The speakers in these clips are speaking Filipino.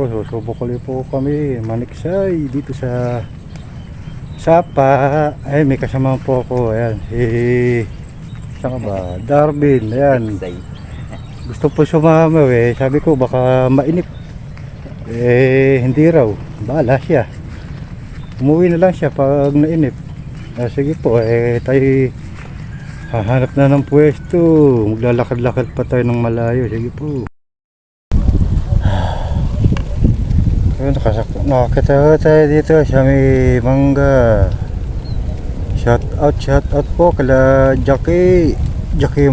po, susubok ulit po kami maniksay dito sa Sapa. Ay, may kasama po ako. Ayan, saan ka ba? Darwin, ayan. Gusto po sumama sabi ko baka mainip. Hindi raw. Bahala siya. Umuwi na lang siya pag nainip. Sige po, tayo hahanap na ng pwesto. Maglalakad-lakad pa tayo ng malayo. Sige po. Nakakita tayo dito sa may mangga. Shout out po kala Jackie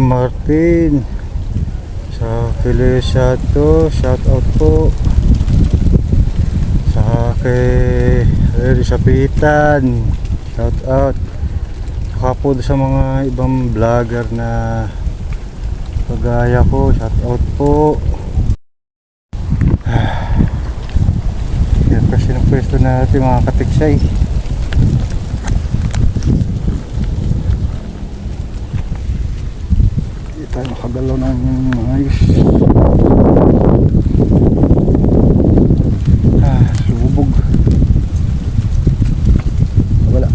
Martin sa Kilisato. Shout out po sa kay Elisapitan. Shout out saka po sa mga ibang vlogger na kagaya ko. Shout out po. Yan kasi ng pwesto natin mga katiksay. Hindi tayo makagalaw ng ayos. Lubog. Wala.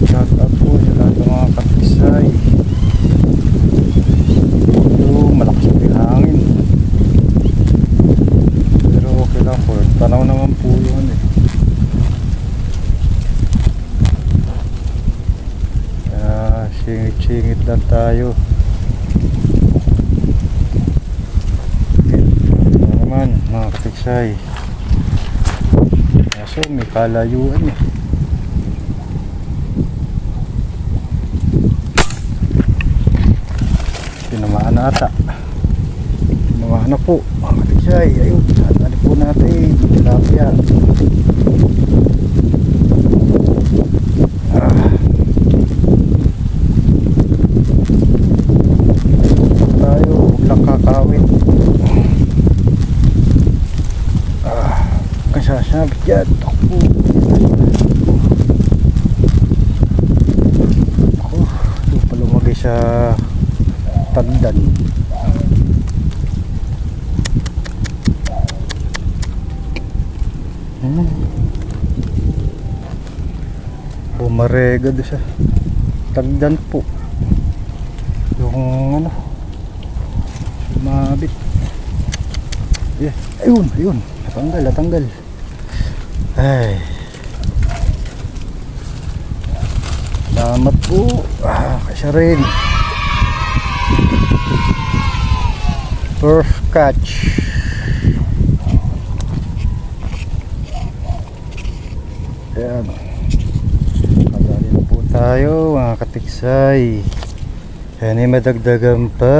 Shout out po sa lahat ng mga kapisay. Malakas po yung hangin, pero okay lang po, tanaw naman po yun singit lang tayo. Ano naman mga kapisay, kaso may kalayuan tinamaan na ata. Tinamaan na po mga katiksay. Ayun, tatali po natin tilapia. Tayo, huwag lang kakawin. Kasasabit yan. Takbo. Doon pa lumagay sa tagdan. Bumarega doon sa tagdan po yung ano, sumabit. Ayun natanggal. Ay, salamat po. Kasi rin first catch. Ayan, madali na po tayo mga katiksay. Yan ay madagdagan pa.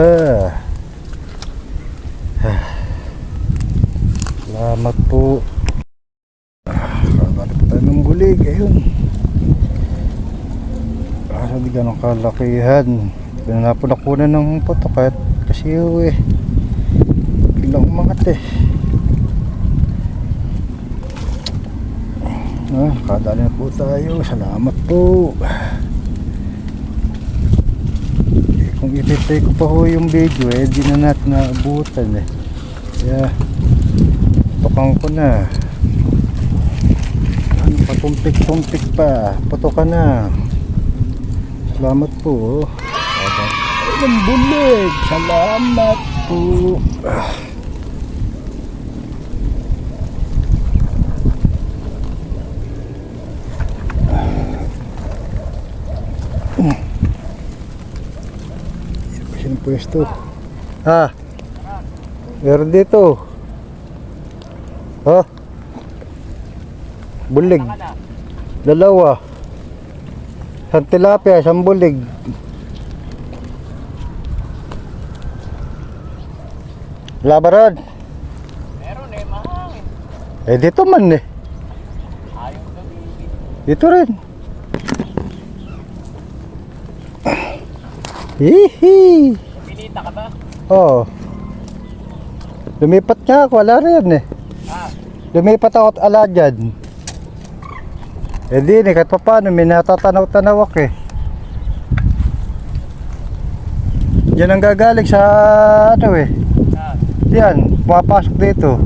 Salamat po. Madali po tayo ng bulig. Ayun, di ganun kalakihan. Pinapunakunan ng potokat kasi ilang umangat kadali na po tayo. Salamat po. Kung ipipay ko pa ho yung video di na natin naabutan kaya tukang ko na. Patumpik pa, putokan na. Salamat po. Ang bulig. Salamat po. Sino pwesto? Meron dito. Bulig. Dalawa. Isang tilapia, isang bulig. Labaran. Eh dito man eh. Dito rin. Hihi. Pinita ka ba? Oo. Lumipat nga ako, wala rin eh. Lumipat ako at ala dyan. Eh di, kahit pa paano, may natatanaw-tanaw ako eh. Diyan ang gagaling sa ano eh. Diyan, pumapasok dito.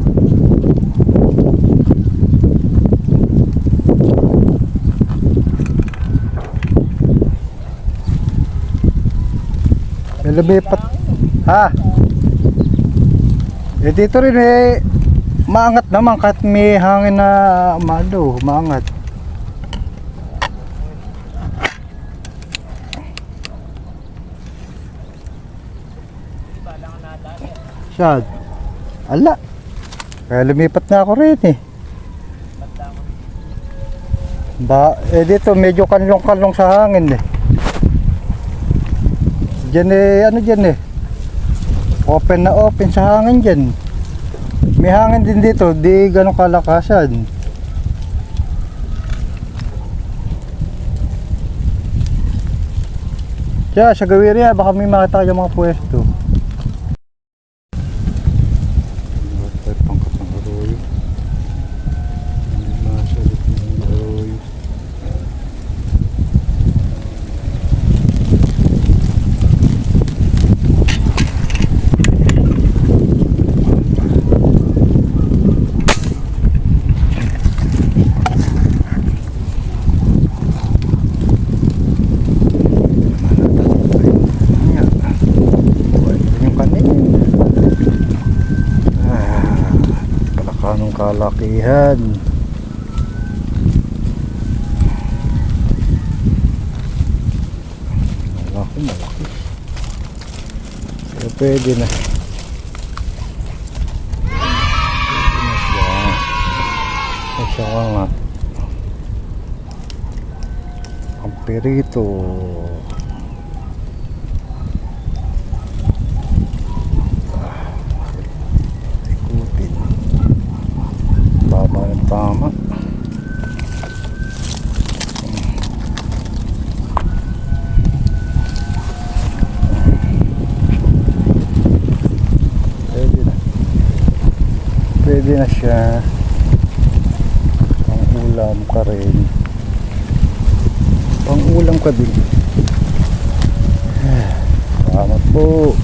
Eh, lumipat. Ha? Eh dito rin eh, maangat naman kahit may hangin na maangat. Saan? Ala. Kaya lumipat na ako rin eh. Eh dito medyo kanlong-kanlong sa hangin eh. Diyan eh, ano dyan eh. Open na open sa hangin dyan. May hangin din dito, di ganong kalakasan. Diyan, sa Gawiria, baka may makita kayo mga pwesto. Kalakihan. Malaki. Pero pwede na. Siya nga. Ang perito. Tama. Pwede na siya. Pang ulam ka rin. Pang ulam ka din. Salamat po.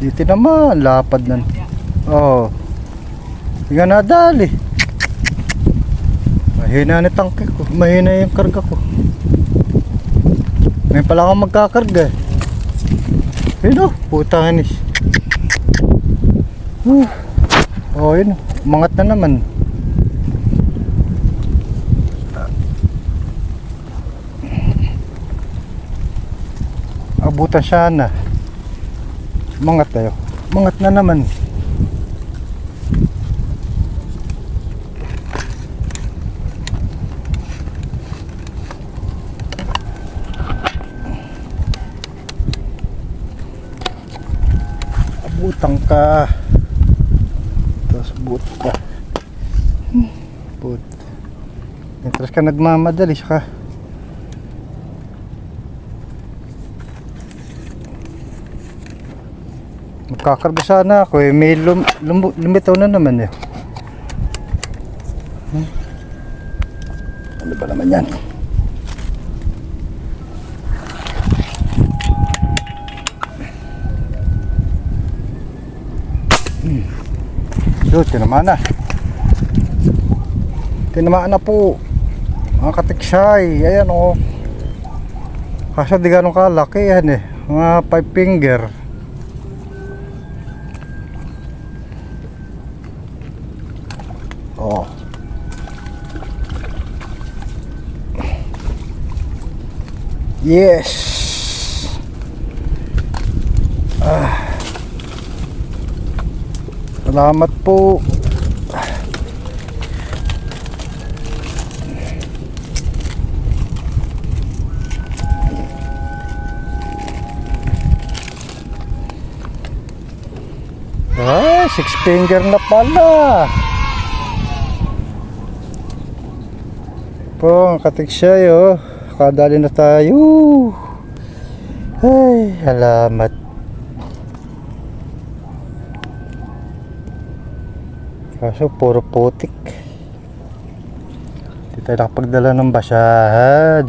Dito naman, lapad nan. Oh. Hindi nga nadali. Mahina na tangke ko. Mahina yung karga ko. May pala akong magkakarga. Yun o, putanis. Oh, yun. Umangat na naman. Abutan siya na. Mangat tayo. Mangat na naman. Abutang ka. Tapos but ka. But. Interest ka nagmamadali saka. Magkakarga sana ako eh, may lumitaw na naman eh. Ano ba naman yan? So, tinamaan na. Tinamaan na po. Mga katiksay, ayan o. Kasi di ganun kalaki yan eh. Mga 5 finger. Oh. Yes. Salamat po. Ah, six finger na pala. Po, katiksay oh. Kadali na tayo. Ay, salamat. Kaso puro putik. Hindi tayo nakapagdala ng basahan.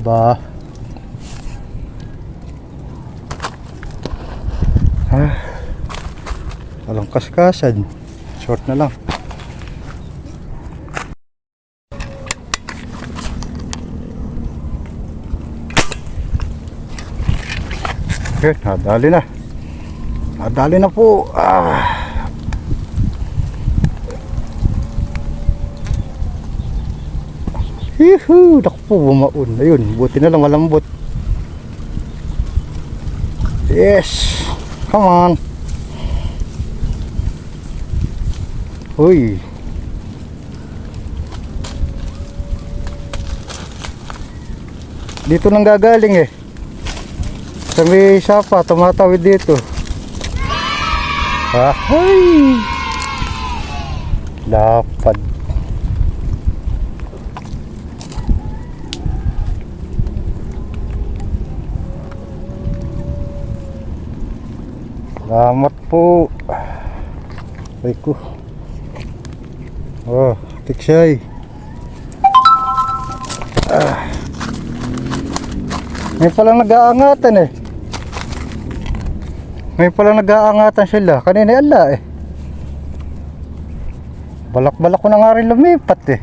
Ba. Walang kaskasan. Short na lang. Okay, nadali na. Nadali na po. Hihu, naku po, bumaon. Ayun, buti na lang malambot. Yes. Come on. Uy. Dito nang gagaling eh. Sa may sapa, tumatawid dito. Ay. Lapad. Salamat po. Ay ko. Oh, tiksay. May palang nag-aangatan eh. May palang nag-aangatan sila. Kanina ala eh. Balak-balak ko na nga rin lumipat eh.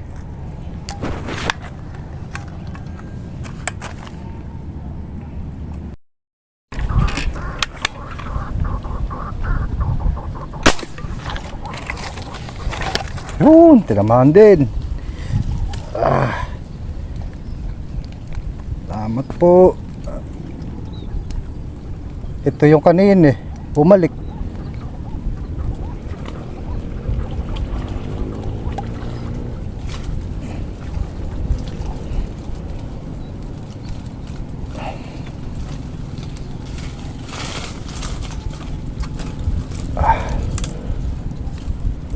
Yun, tinamaan din. Salamat po. Ito yung kanina eh. Bumalik.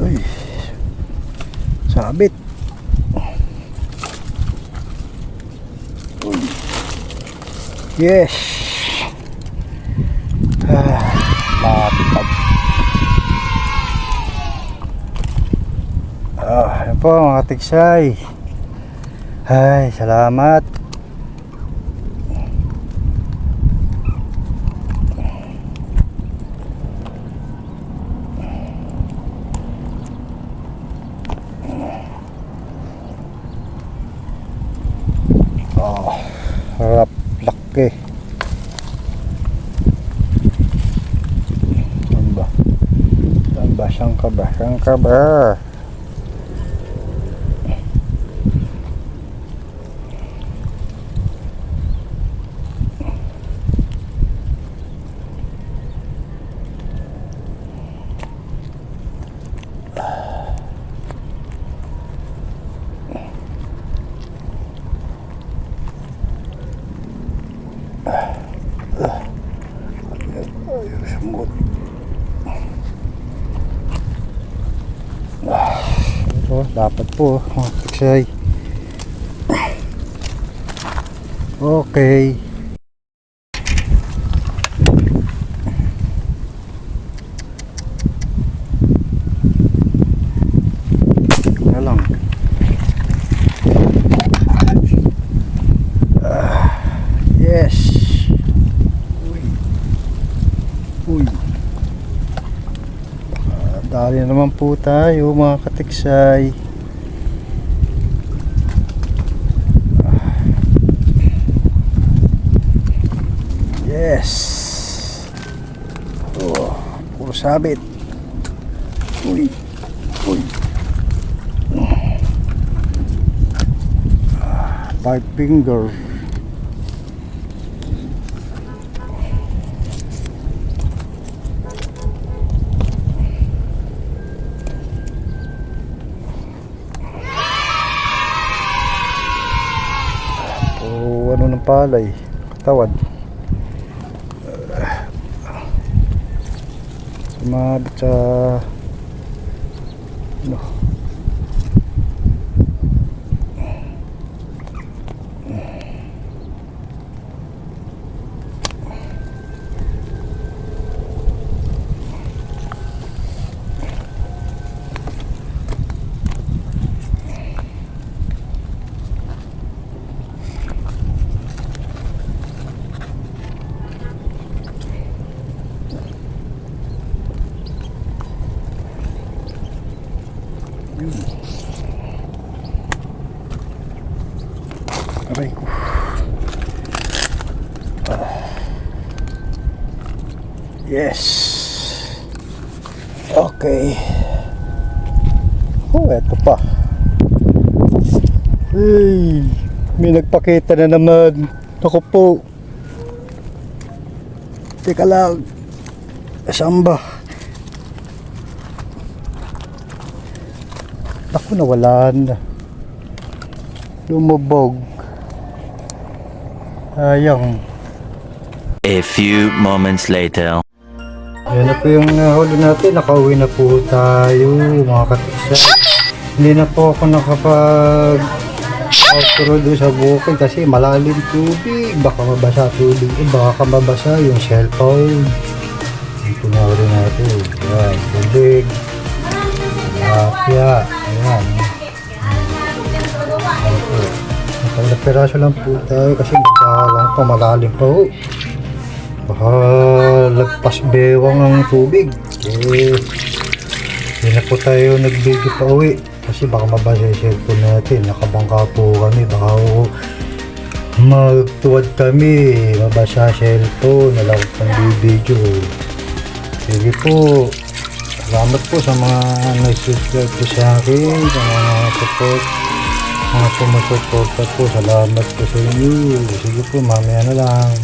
Uy. Sabit. Yes. Lapad. Yan po mga tiksay. Ay, salamat. Harap laki. Saan ka ba? Saan ka ba? Semut. Ito, dapat po mga tiksay. Okay. Na lang. Yes. Uy. Dali naman po tayo mga katiksay. Yes. Oh, puro sabit. Uy. Uy. Five finger. O ano ng palay, katawan. Sumabit sa ano. Aray ko. Yes. Okay. Oh, eto pa. Hey, may nagpakita na naman. Ako po. Teka lang. Saan ba? Ako nawalan. Lumubog. Ayang. A few moments later. Yan na po yung huli natin. Nakauwi na po tayo mga katisa. Hindi na po ako nakapag outro doon sa bukid kasi malalim tubig. Baka mabasa tubig. Baka mabasa yung cellphone. Dito na rin natin. Yan, tubig. Tilapia. Ayan. Ilang peraso lang po tayo kasi magkawang pa malalim pa ho. Baka lagpas bewang ang tubig. Hindi na po tayo nag-video pa uwi kasi baka mabasa yung cellphone natin. Nakabangka po kami. Baka magtuwad kami. Mabasa cellphone. Nalakot ng video. Sige po. Salamat po sa mga nag-subscribe po sa akin. Sa mga support. Mga sumusuporta po, salamat po sa inyo. Sige po, mamaya na lang.